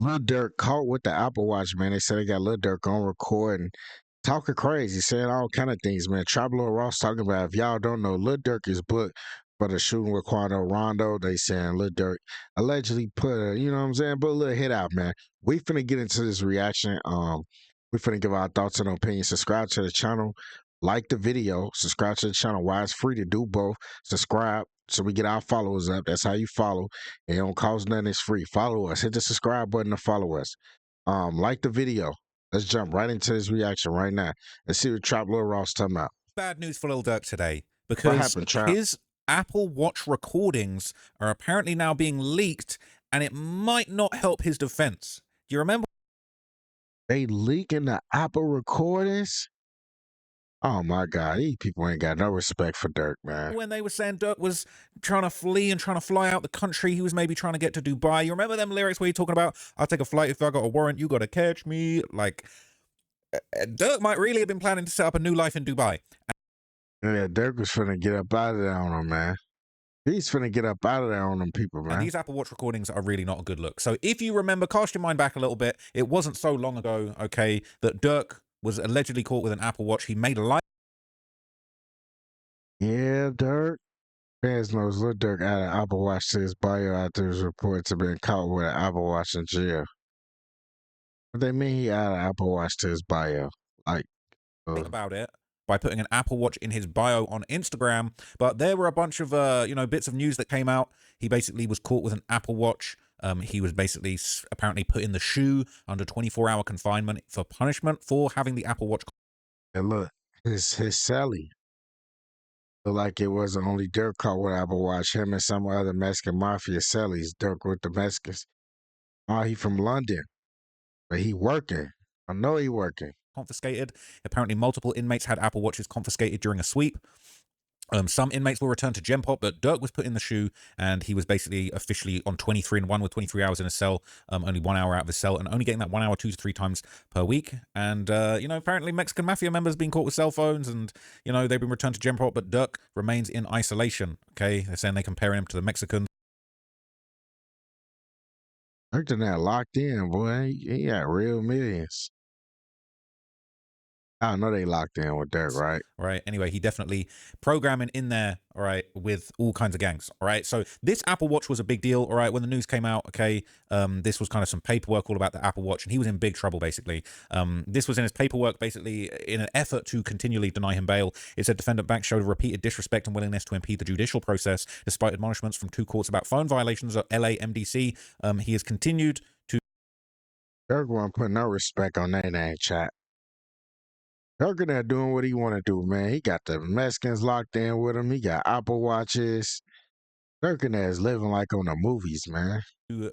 Lil Durk caught with the Apple Watch, man. They said they got Lil Durk on record and talking crazy, saying all kind of things, man. Tribal Ross talking about, if y'all don't know, Lil Durk is booked for the shooting with Quando Rondo. They saying Lil Durk allegedly put a, you know what I'm saying, put a little hit out, man. We finna get into this reaction. We finna give our thoughts and opinions. Subscribe to the channel, like the video, subscribe to the channel. Why it's free to do both. Subscribe so we get our followers up. That's how you follow. It don't cost nothing. It's free. Follow us. Hit the subscribe button to follow us. Like the video. Let's jump right into this reaction right now. Let's see what Trap Lil Ross talking about. Bad news for Lil Durk today, What because happened, Trap? his Apple Watch recordings are apparently now being leaked, and it might not help his defense. Do you remember They leaking the Apple recordings? Oh my God, these people ain't got no respect for Durk, man. when they were saying Durk was trying to flee and trying to fly out the country? He was maybe trying to get to Dubai. You remember them lyrics where you're talking about, I'll take a flight if I got a warrant, you got to catch me? Like, Durk might really have been planning to set up a new life in Dubai. Yeah, Durk was finna get up out of there on them, man. He's finna get up out of there on them people, man. And these Apple Watch recordings are really not a good look. So if you remember, cast your mind back a little bit. It wasn't so long ago, okay, that Durk was allegedly caught with an Apple Watch. He made a lie. Yeah, Durk. Fans knows Lil Durk added Apple Watch to his bio after his reports have been caught with an Apple Watch in jail. What they mean he added Apple Watch to his bio? Like, about it by putting an Apple Watch in his bio on Instagram. But there were a bunch of bits of news that came out. He basically was caught with an Apple Watch. He was basically apparently put in the shoe under 24-hour confinement for punishment for having the Apple Watch. and look, his celly look like it wasn't only Durk caught with Apple Watch. Him and some other Mexican mafia cellies. Durk with the Mexicans. Oh, he from London, but he working. I know he working. Confiscated. Apparently multiple inmates had Apple Watches confiscated during a sweep. Some inmates were returned to Genpop, but Durk was put in the shoe, and he was basically officially on 23-1 with 23 hours in a cell, only 1 hour out of the cell, and only getting that 1 hour 2 to 3 times per week. And, apparently Mexican mafia members being caught with cell phones, and, they've been returned to Genpop, but Durk remains in isolation, okay? They're saying they're comparing him to the Mexicans. Durk done that locked in, boy. He got real millions. I know they locked in with Durk, right? Right. Anyway, he definitely programming in there, all right, with all kinds of gangs. All right. So this Apple Watch was a big deal. All right. When the news came out, okay, this was kind of some paperwork all about the Apple Watch, and he was in big trouble, basically. This was in his paperwork, basically, in an effort to continually deny him bail. It said defendant Banks showed a repeated disrespect and willingness to impede the judicial process, despite admonishments from 2 courts about phone violations at LA MDC. He has continued to. Durk won't put no respect on that name, chat. Durk in there doing what he want to do, man. He got the Mexicans locked in with him. He got Apple Watches. Durk in there is living like on the movies, man.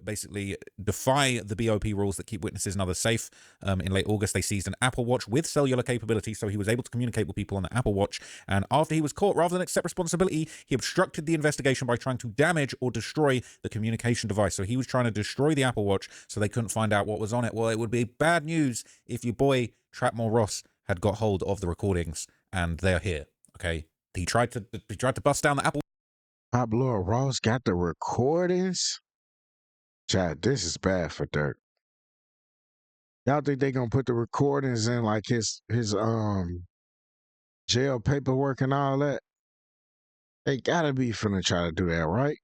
Basically defy the BOP rules that keep witnesses and others safe. In late August, they seized an Apple Watch with cellular capability, so he was able to communicate with people on the Apple Watch. And after he was caught, rather than accept responsibility, he obstructed the investigation by trying to damage or destroy the communication device. So he was trying to destroy the Apple Watch so they couldn't find out what was on it. Well, it would be bad news if your boy Trapmore Ross had got hold of the recordings, and they're here. Okay, he tried to bust down the Apple. Pablo Ross got the recordings. Chat, this is bad for Durk. Y'all think they gonna put the recordings in like his jail paperwork and all that? They gotta be finna try to do that, right?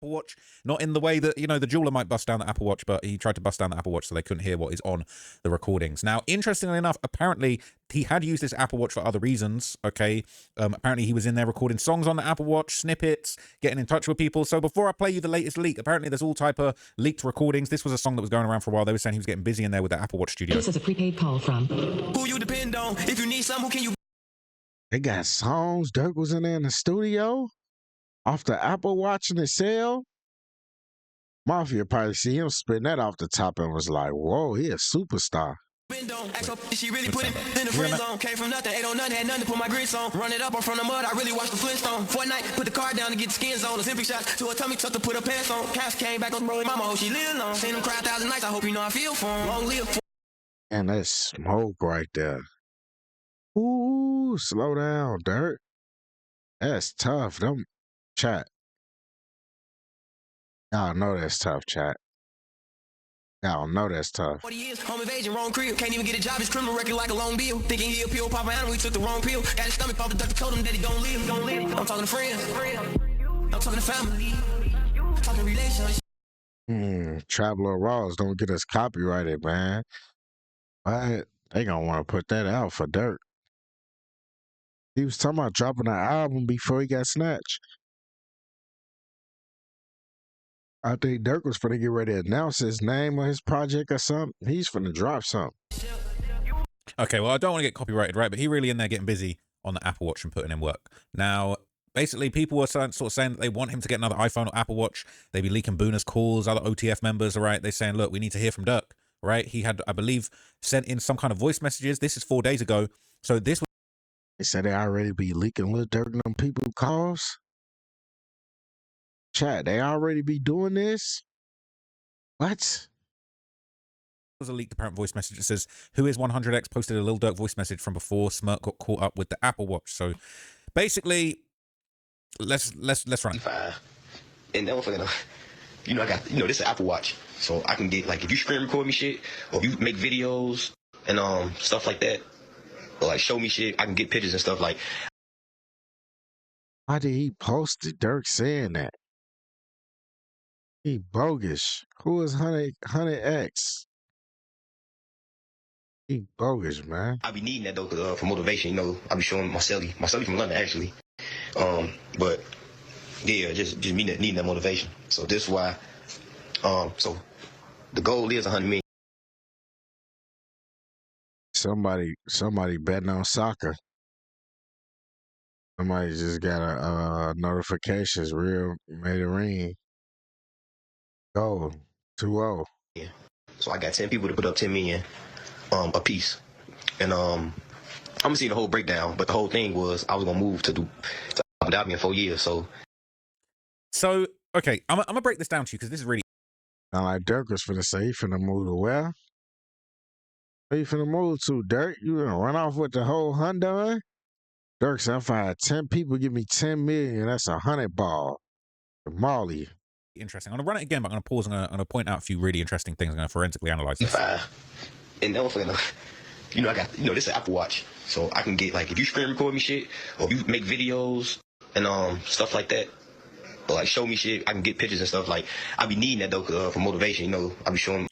Watch, not in the way that the jeweler might bust down the Apple Watch, but he tried to bust down the Apple Watch so they couldn't hear what is on the recordings. Now, interestingly enough, apparently he had used this Apple Watch for other reasons. Okay, apparently he was in there recording songs on the Apple Watch, snippets, getting in touch with people. So before I play you the latest leak, apparently there's all type of leaked recordings. This was a song that was going around for a while. They were saying he was getting busy in there with the Apple Watch studio. This is a prepaid call from who you depend on. If you need some, who can you? They got songs. Durk was in there in the studio off the Apple Watch in the cell. Mafia probably see him spitting that off the top and was like, whoa, he a superstar. She really put it in the friend zone. Came from nothing, ain't on nothing, had nothing to put my grits on. Run it up, I'm from the mud, I really watched the Flintstone. Fortnite, put the car down to get the skins on. A simple shot to her tummy tuck to put her pants on. Cash came back on bro, mama, hope she live long. Seen them cry 1,000 nights, I hope you know I feel for him. Long live for. And that's smoke right there. Ooh, slow down, Durk. That's tough. Them chat. Y'all know that's tough, chat. I don't know, that's tough. 40 years, home invasion, wrong crib. Can't even get a job, his criminal record like a long bill. Thinking he a pill, Papa Animal, he took the wrong pill. Got his stomach off the doctor, told him that he don't live. I'm talking to friends. I'm talking to family. I'm talking relationships. Traveler Ross don't get us copyrighted, man. But they gonna want to put that out for Durk. He was talking about dropping an album before he got snatched. I think Durk was finna get ready to announce his name on his project or something. He's finna drop something. Okay, well, I don't want to get copyrighted, right? But he really in there getting busy on the Apple Watch and putting in work. Now, basically, people were sort of saying that they want him to get another iPhone or Apple Watch. They be leaking Boona's calls, other OTF members, all right? They're saying, look, we need to hear from Durk, right? He had, I believe, sent in some kind of voice messages. This is 4 days ago. So this was... They said they already be leaking Lil Durk and them people calls. Chat, they already be doing this? What? Was a leaked apparent voice message that says, who is 100x posted a Lil Durk voice message from before Smirk got caught up with the Apple Watch. So basically, let's run it. And then I got, this is an Apple Watch. So I can get, like, if you screen record me shit, or if you make videos and stuff like that, or like show me shit, I can get pictures and stuff like. Why did he post it? Durk saying that? He bogus. Who is 100X? He bogus, man. I be needing that though for motivation. I be showing my celly from London actually. But yeah, just me needing that motivation. So this is why. So the goal is 100 million. Somebody betting on soccer. Somebody just got a notifications. Real made it ring. Goal 2-0. Yeah. So I got 10 people to put up 10 million a piece, and I'm gonna see the whole breakdown. But the whole thing was I was gonna move to Abu Dhabi in 4 years. So okay, I'm gonna break this down to you because this is really. Now, like Durk was finna say, he finna move to where? Where you finna move to, Durk? You gonna run off with the whole Hyundai? Durk said, if I had 10 people give me 10 million, that's 100 ball. Molly. Interesting. I'm gonna run it again, but I'm gonna pause and I'm gonna point out a few really interesting things. I'm gonna forensically analyze this. And then I got, this is an Apple Watch. So I can get, like, if you screen record me shit, or if you make videos and stuff like that, or like show me shit, I can get pictures and stuff. Like, I be needing that though for motivation. I be showing.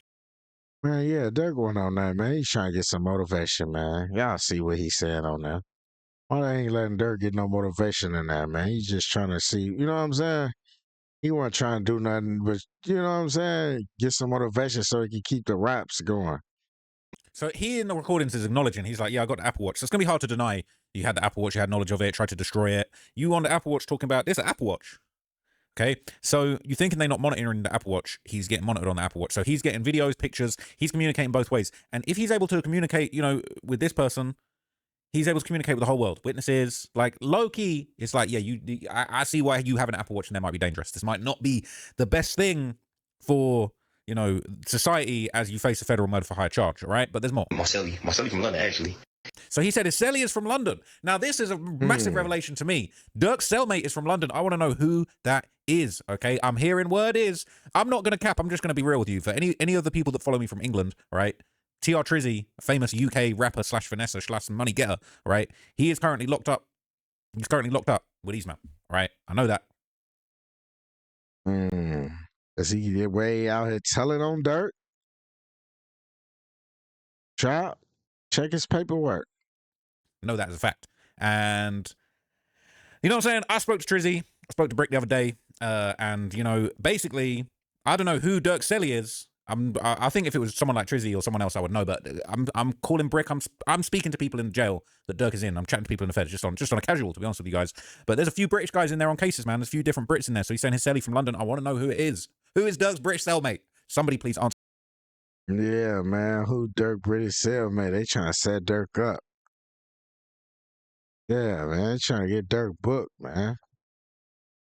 Man, yeah, Durk going on that, man. He's trying to get some motivation, man. Y'all see what he's saying on that. Why they ain't letting Durk get no motivation in that, man? He's just trying to see, you know what I'm saying? He wasn't trying to do nothing, but you know what I'm saying? Get some motivation so he can keep the raps going. So he in the recordings is acknowledging, he's like, yeah, I got the Apple Watch. So it's going to be hard to deny you had the Apple Watch, you had knowledge of it, tried to destroy it. You on the Apple Watch talking about, this is an Apple Watch. Okay, so you're thinking they're not monitoring the Apple Watch. He's getting monitored on the Apple Watch. So he's getting videos, pictures, he's communicating both ways. And if he's able to communicate, with this person, he's able to communicate with the whole world. Witnesses, like low-key, it's like, yeah, I see why you have an Apple Watch and that might be dangerous. This might not be the best thing for society as you face a federal murder for hire charge, all right? But there's more. My celly from London, actually. So he said his celly is from London. Now, this is a massive revelation to me. Durk's cellmate is from London. I want to know who that is, okay? I'm hearing word is. I'm not going to cap. I'm just going to be real with you. For any of the people that follow me from England, right? TR Trizzy, a famous UK rapper / finesser / money getter, right? He is currently locked up. He's currently locked up with these man, right? I know that. Does he get way out here telling on Durk? Trap, check his paperwork. I know that as a fact. And you know what I'm saying? I spoke to Trizzy. I spoke to Brick the other day. And, basically, I don't know who Durk Selly is. I think if it was someone like Trizzy or someone else, I would know. But I'm calling Brick. I'm speaking to people in jail that Durk is in. I'm chatting to people in the feds just on a casual, to be honest with you guys. But there's a few British guys in there on cases, man. There's a few different Brits in there. So he's saying his celly from London. I want to know who it is. Who is Durk's British cellmate? Somebody please answer. Yeah, man. Who Durk British cellmate? They trying to set Durk up. Yeah, man. They trying to get Durk booked, man.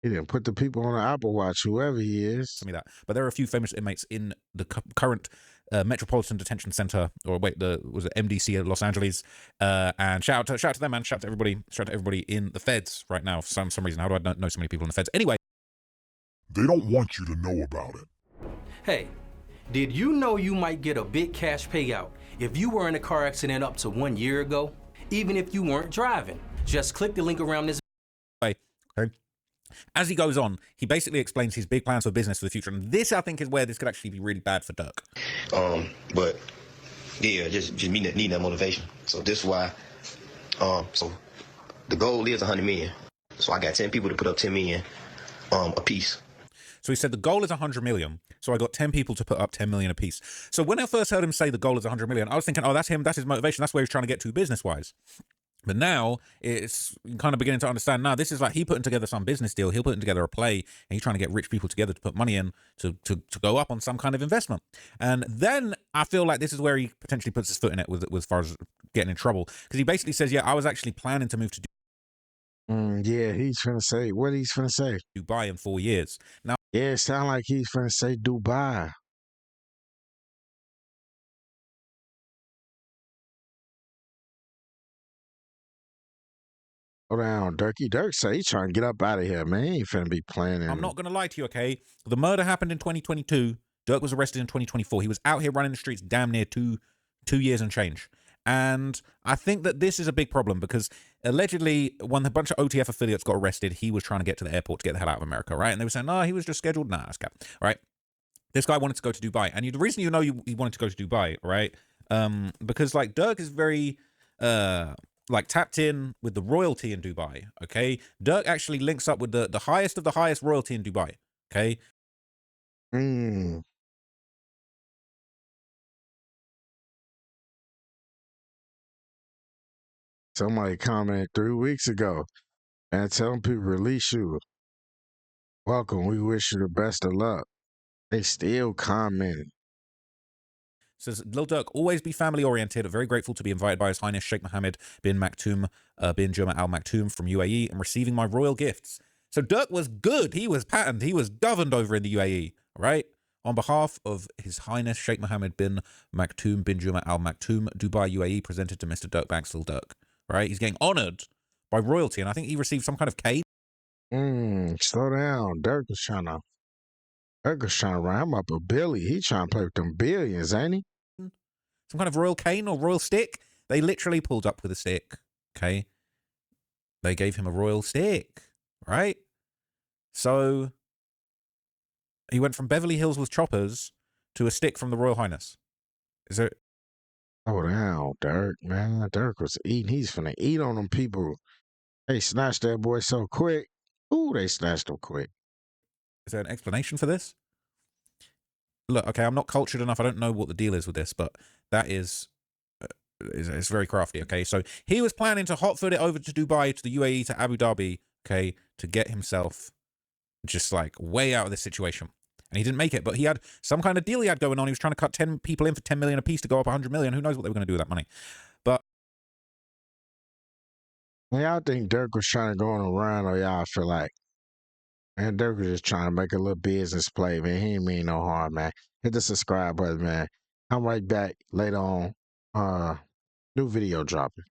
He didn't put the people on the Apple Watch, whoever he is. Tell me that. But there are a few famous inmates in the current Metropolitan Detention Center, or wait, was it MDC of Los Angeles? And shout out to them, man. Shout out to everybody in the feds right now. For some reason, how do I know so many people in the feds? Anyway, they don't want you to know about it. Hey, Did you know you might get a big cash payout if you were in a car accident up to 1 year ago? Even if you weren't driving. Just click the link around this. Okay. As he goes on, he basically explains his big plans for business for the future. And this, I think, is where this could actually be really bad for Durk. But yeah, just me need that motivation. So this is why. So the goal is 100 million. So I got 10 people to put up 10 million a piece. So he said the goal is 100 million. So I got 10 people to put up 10 million a piece. So when I first heard him say the goal is 100 million, I was thinking, oh, that's him. That's his motivation. That's where he's trying to get to business wise. But now it's kind of beginning to understand, now this is like he putting together some business deal. He'll putting together a play and he's trying to get rich people together to put money in to go up on some kind of investment. And then I feel like this is where he potentially puts his foot in it with as far as getting in trouble. Because he basically says, yeah, I was actually planning to move to Yeah, he's finna say what he's finna say. Dubai in 4 years. Now, Yeah, it sound like he's finna say Dubai. Go down, Durky. Durk say he's trying to get up out of here, man. He ain't finna be playing. I'm not going to lie to you, okay? The murder happened in 2022. Durk was arrested in 2024. He was out here running the streets damn near two years and change. And I think that this is a big problem because allegedly when a bunch of OTF affiliates got arrested, he was trying to get to the airport to get the hell out of America, right? And they were saying, no, he was just scheduled. Nah, that's cap, right? This guy wanted to go to Dubai. And the reason he wanted to go to Dubai, right? Because like Durk is very like tapped in with the royalty in Dubai, okay? Durk actually links up with the highest of the highest royalty in Dubai, okay? Somebody commented 3 weeks ago and telling people release you. Welcome. We wish you the best of luck. They still commenting. Says Lil Durk, always be family oriented. Very grateful to be invited by His Highness Sheikh Mohammed bin Maktoum bin Juma Al Maktoum from UAE and receiving my royal gifts. So Durk was good. He was patterned. He was governed over in the UAE, right? On behalf of His Highness Sheikh Mohammed bin Maktoum bin Juma Al Maktoum, Dubai UAE presented to Mr. Durk Banks Lil Durk, right? He's getting honored by royalty, and I think he received some kind of cane. Slow down. Durk was trying to run him up a Billy. He trying to play with them billions, ain't he? Some kind of royal cane or royal stick. They literally pulled up with a stick, okay? They gave him a royal stick, right? So he went from Beverly Hills with choppers to a stick from the Royal Highness. Is there... Oh, down, Durk, man. Durk was eating. He's finna eat on them people. They snatched that boy so quick. Ooh, they snatched him quick. Is there an explanation for this? Look, okay, I'm not cultured enough. I don't know what the deal is with this, but that is it's very crafty, okay? So he was planning to hotfoot it over to Dubai, to the UAE, to Abu Dhabi, okay, to get himself just like way out of this situation. And he didn't make it, but he had some kind of deal he had going on. He was trying to cut 10 people in for 10 million a piece to go up 100 million. Who knows what they were going to do with that money? But y'all think Durk was trying to go on a run, or y'all feel like, man, Durk was just trying to make a little business play, man. He ain't mean no harm, man. Hit the subscribe button, man. I'm right back later on. New video dropping.